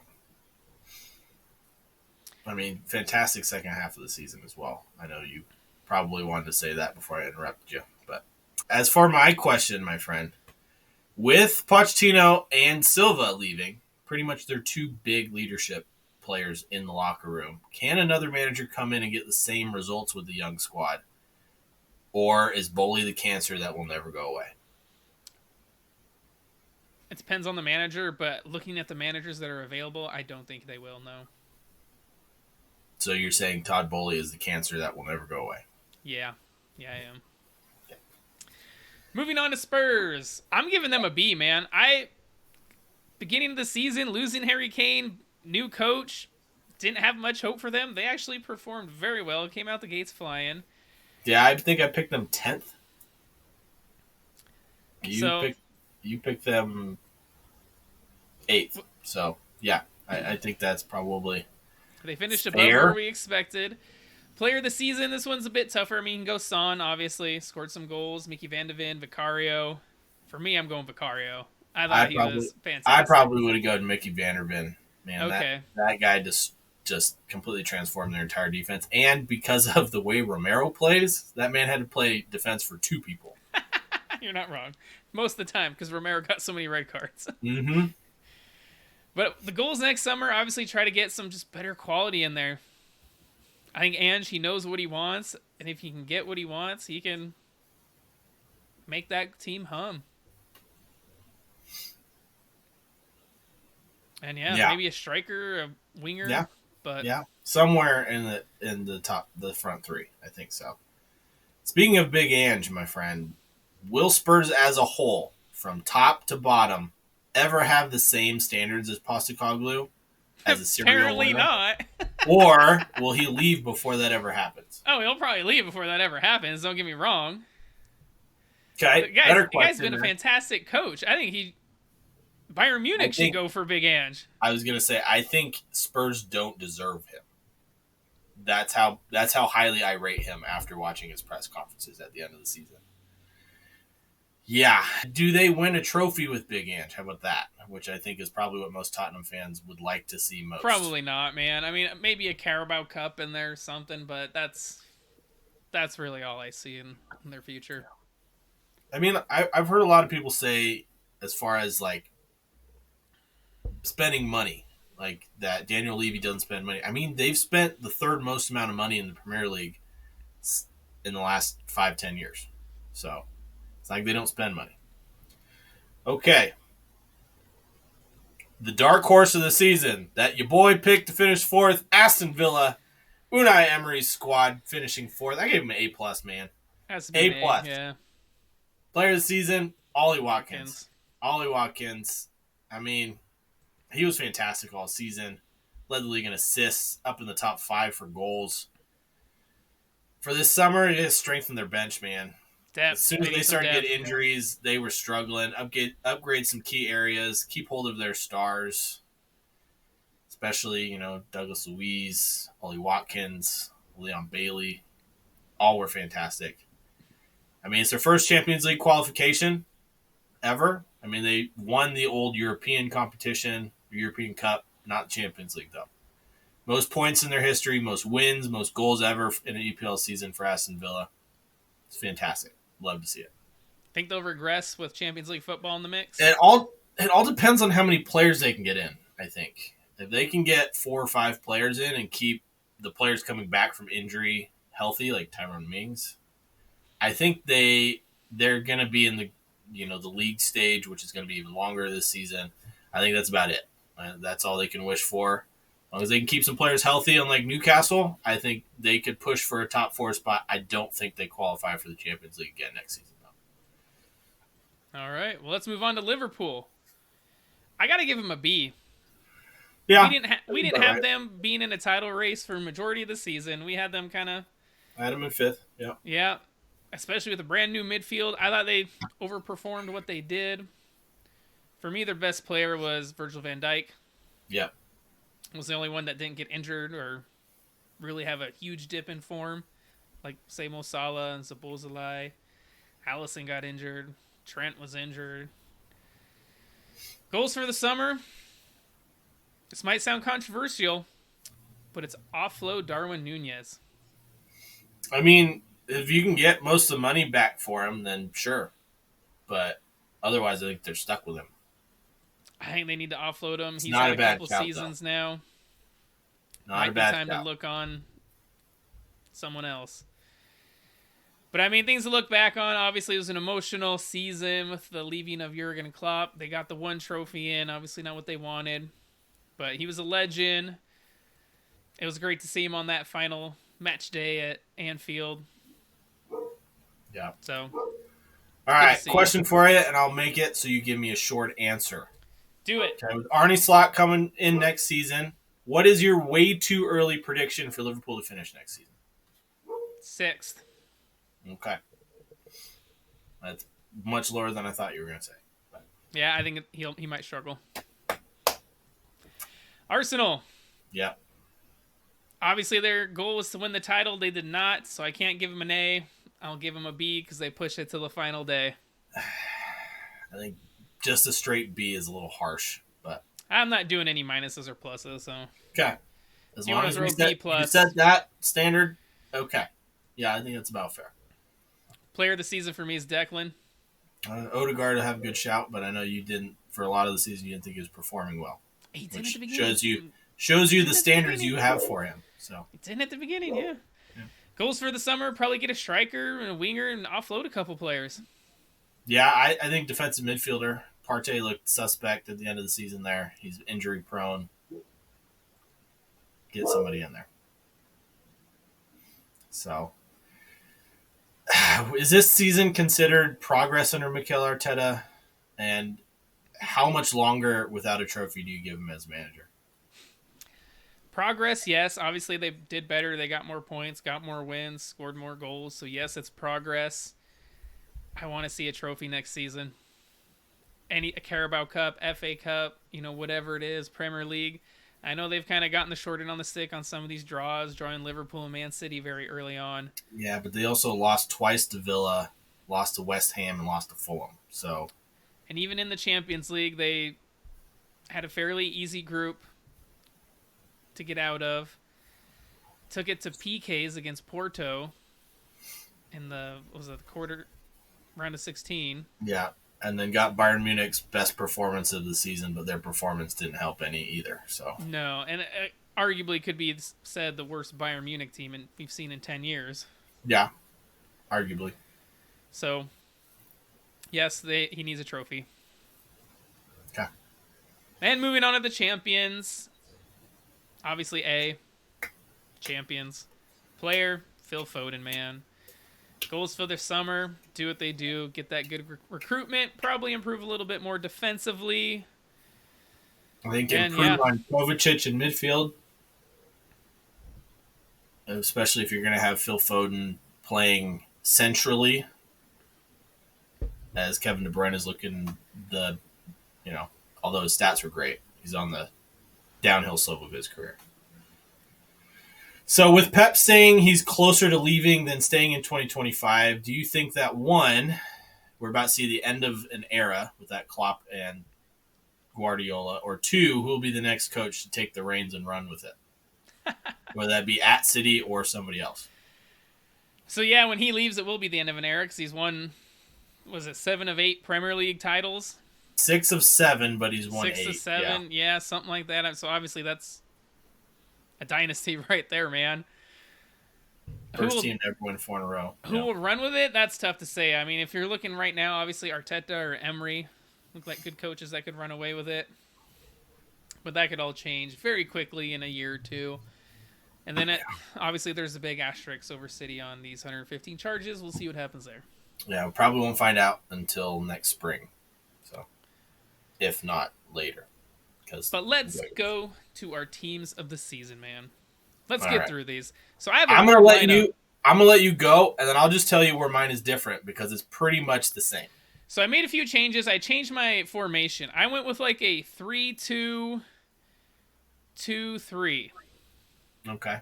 I mean, fantastic second half of the season as well. I know you probably wanted to say that before I interrupted you. But as for my question, my friend, with Pochettino and Silva leaving, pretty much they're two big leadership players in the locker room. Can another manager come in and get the same results with the young squad? Or is Bowley the cancer that will never go away? It depends on the manager, but looking at the managers that are available, I don't think they will, no. So you're saying Todd Bowley is the cancer that will never go away? Yeah, I am. Okay. Moving on to Spurs. I'm giving them a B, man. Beginning of the season, losing Harry Kane, new coach, didn't have much hope for them. They actually performed very well. Came out the gates flying. Yeah, I think I picked them 10th. You picked them 8th. So, yeah, I think that's probably they finished fair. Above where we expected. Player of the season, this one's a bit tougher. I mean, you can go Son, obviously. Scored some goals. Mickey Van de Ven, Vicario. For me, I'm going Vicario. I thought he was fantastic. I probably would have gone Mickey Van der Ven. Man, okay. that guy just completely transformed their entire defense. And because of the way Romero plays, that man had to play defense for 2 people. You're not wrong. Most of the time, because Romero got so many red cards. Mm-hmm. But the goals next summer, obviously try to get some just better quality in there. I think Ange, he knows what he wants, and if he can get what he wants, he can make that team hum. And yeah, maybe a striker, a winger. Yeah. But yeah, somewhere in the front 3, I think so. Speaking of Big Ange, my friend, will Spurs as a whole, from top to bottom, ever have the same standards as Postecoglou as a serial apparently winner? not. Or will he leave before that ever happens? Oh, he'll probably leave before that ever happens. Don't get me wrong. Okay, the guy's been a fantastic coach. I think Bayern Munich should go for Big Ange. I was gonna say I think Spurs don't deserve him. That's how highly I rate him after watching his press conferences at the end of the season. Yeah. Do they win a trophy with Big Ange? How about that? Which I think is probably what most Tottenham fans would like to see most. Probably not, man. I mean, maybe a Carabao Cup in there or something, but that's really all I see in their future. I mean, I've heard a lot of people say, as far as like spending money, like that Daniel Levy doesn't spend money. I mean, they've spent the 3rd most amount of money in the Premier League in the last 5-10 years. So it's like they don't spend money. Okay. The dark horse of the season that your boy picked to finish 4th, Aston Villa, Unai Emery's squad finishing 4th. I gave him an A+, man. Has to be A+. Yeah. Player of the season, Ollie Watkins. Ollie Watkins. I mean, he was fantastic all season. led the league in assists, up in the top 5 for goals. For this summer, it has strengthened their bench, man. As soon as they started getting injuries, they were struggling. Upgrade some key areas, keep hold of their stars, especially, Douglas Luiz, Ollie Watkins, Leon Bailey. All were fantastic. I mean, it's their first Champions League qualification ever. I mean, they won the old European competition, European Cup, not Champions League, though. Most points in their history, most wins, most goals ever in an EPL season for Aston Villa. It's fantastic. Love to see it. Think they'll regress with Champions League football in the mix? It all depends on how many players they can get in, I think. If they can get 4 or 5 players in and keep the players coming back from injury healthy, like Tyrone Mings, I think they're going to be in the the league stage, which is going to be even longer this season. I think that's about it. That's all they can wish for. As long as they can keep some players healthy, unlike Newcastle, I think they could push for a top 4 spot. I don't think they qualify for the Champions League again next season, though. All right. Well, let's move on to Liverpool. I got to give them a B. Yeah. We didn't have them being in a title race for a majority of the season. We had them kind of... I had them in 5th, yeah. Yeah, especially with a brand new midfield. I thought they overperformed what they did. For me, their best player was Virgil van Dijk. Yeah. Was the only one that didn't get injured or really have a huge dip in form. Like, say, Mo Salah and Szoboszlai. Alisson got injured. Trent was injured. Goals for the summer. This might sound controversial, but it's offload Darwin Núñez. I mean, if you can get most of the money back for him, then sure. But otherwise, I think they're stuck with him. I think they need to offload him. He's had a couple seasons now. Not a bad time to look on someone else. But I mean, things to look back on. Obviously, it was an emotional season with the leaving of Jurgen Klopp. They got the 1 trophy in. Obviously, not what they wanted. But he was a legend. It was great to see him on that final match day at Anfield. Yeah. So. All right, question for you, and I'll make it so you give me a short answer. Do it. Okay, with Arne Slot coming in next season, what is your way too early prediction for Liverpool to finish next season? 6th. Okay. That's much lower than I thought you were going to say. But. Yeah, I think he might struggle. Arsenal. Yeah. Obviously, their goal was to win the title. They did not, so I can't give them an A. I'll give them a B because they pushed it to the final day. I think just a straight B is a little harsh, but I'm not doing any minuses or pluses, so. Okay. As long as you set that standard, okay. Yeah, I think that's about fair. Player of the season for me is Declan. Odegaard will have a good shout, but I know you didn't, for a lot of the season, you didn't think he was performing well. He did at the beginning. Shows you the standards you have for him. So he did at the beginning, yeah. Goals for the summer, probably get a striker and a winger and offload a couple players. Yeah, I think defensive midfielder. Partey looked suspect at the end of the season there. He's injury prone. Get somebody in there. So, is this season considered progress under Mikel Arteta? And how much longer without a trophy do you give him as manager? Progress, yes. Obviously, they did better. They got more points, got more wins, scored more goals. So, yes, it's progress. I want to see a trophy next season. A Carabao Cup, FA Cup, whatever it is, Premier League. I know they've kind of gotten the short end on the stick on some of these draws, drawing Liverpool and Man City very early on. Yeah, but they also lost twice to Villa, lost to West Ham, and lost to Fulham. So, and even in the Champions League, they had a fairly easy group to get out of. Took it to PKs against Porto in the quarter round of 16. Yeah, and then got Bayern Munich's best performance of the season, but their performance didn't help any either. So no, and arguably could be said the worst Bayern Munich team we've seen in 10 years. Yeah, arguably. So yes, he needs a trophy. Okay. And moving on to the champions. Obviously, A. Champions. Player, Phil Foden, man. Goals for the summer. Do what they do. Get that good recruitment. Probably improve a little bit more defensively. I think And improve yeah, on Kovacic in midfield, especially if you're going to have Phil Foden playing centrally, as Kevin De Bruyne is looking the, although his stats were great, he's on the downhill slope of his career. So with Pep saying he's closer to leaving than staying in 2025, do you think that, one, we're about to see the end of an era with that Klopp and Guardiola, or two, who will be the next coach to take the reins and run with it? Whether that be at City or somebody else. So yeah, when he leaves, it will be the end of an era because he's won, was it 7 of 8 Premier League titles? 6 of 7, but he's won 8. 6 of 7, yeah, something like that. So obviously that's a dynasty right there, man. First team to ever win 4 in a row. Who will run with it? That's tough to say. I mean, if you're looking right now, obviously Arteta or Emery look like good coaches that could run away with it. But that could all change very quickly in a year or two. And then, obviously, there's a big asterisk over City on these 115 charges. We'll see what happens there. Yeah, we probably won't find out until next spring. So, if not later. But let's go to our teams of the season, man. Let's all get right through these. So I'm gonna let you go, and then I'll just tell you where mine is different because it's pretty much the same. So I made a few changes. I changed my formation. I went with like a 3-2-2-3. Okay.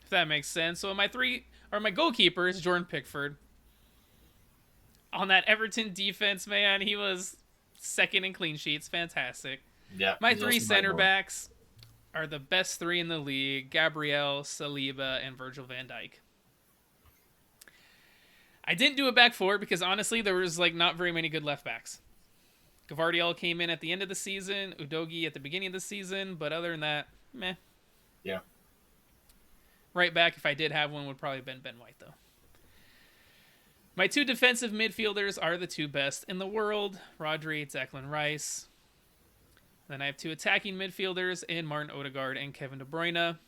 If that makes sense. So my goalkeeper is Jordan Pickford. On that Everton defense, man, he was second in clean sheets. Fantastic. Yeah. My 3 center backs are the best 3 in the league: Gabriel, Saliba, and Virgil van Dijk. I didn't do a back 4 because honestly, there was like not very many good left backs. Gvardiol came in at the end of the season, Udogie at the beginning of the season, but other than that, meh. Yeah. Right back, if I did have one, would probably have been Ben White, though. My 2 defensive midfielders are the 2 best in the world: Rodri, Declan Rice. Then I have 2 attacking midfielders in Martin Odegaard and Kevin De Bruyne.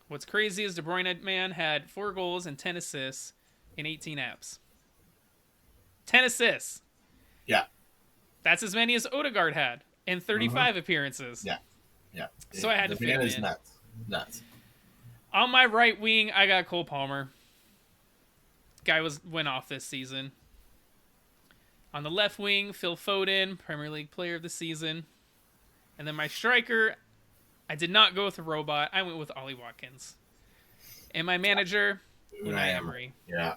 What's crazy is De Bruyne, man, had 4 goals and 10 assists in 18 apps. 10 assists. Yeah. That's as many as Odegaard had in 35 appearances. Yeah. Yeah. So I had to fit him in. Nuts. On my right wing, I got Cole Palmer. Guy went off this season. On the left wing, Phil Foden, Premier League Player of the Season. And then my striker, I did not go with a robot. I went with Ollie Watkins. And my manager, Unai Emery. Yeah.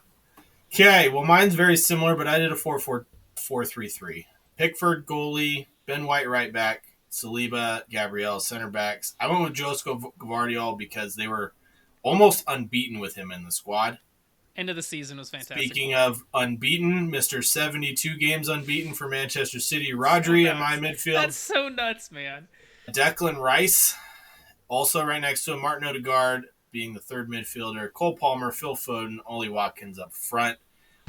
Okay, well, mine's very similar, but I did a 4-4-3-3. Pickford goalie, Ben White right back, Saliba, Gabriel center backs. I went with Josko Gvardiol because they were almost unbeaten with him in the squad. End of the season was fantastic. Speaking of unbeaten, Mr. 72 games unbeaten for Manchester City, Rodri in my midfield. That's so nuts, man. Declan Rice, also right next to him, Martin Odegaard being the 3rd midfielder, Cole Palmer, Phil Foden, Ollie Watkins up front.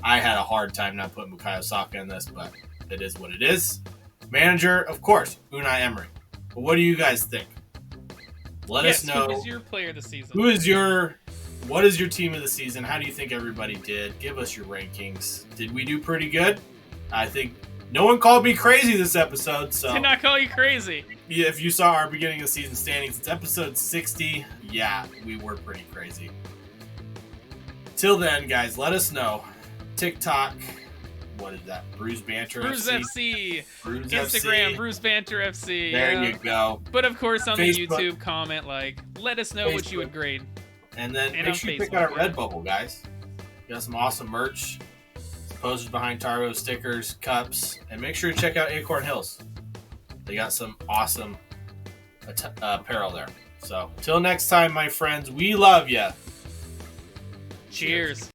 I had a hard time not putting Bukayo Saka in this, but it is what it is. Manager, of course, Unai Emery. But what do you guys think? Let us know. Who is your player of the season? What is your team of the season? How do you think everybody did? Give us your rankings. Did we do pretty good? I think no one called me crazy this episode. So did not call you crazy. Yeah, if you saw our beginning of the season standings, it's episode 60. Yeah, we were pretty crazy. Till then, guys, let us know. TikTok. What is that? Brews Banter Brews FC. Brews Instagram, FC. Brews Banter FC. There you go. But of course, on Facebook. the YouTube, comment, let us know what you would grade. And then make sure you pick out our Redbubble, guys. We got some awesome merch. Posters behind Targo, stickers, cups. And make sure you check out Acorn Hills. They got some awesome apparel there. So, till next time, my friends, we love ya. Cheers.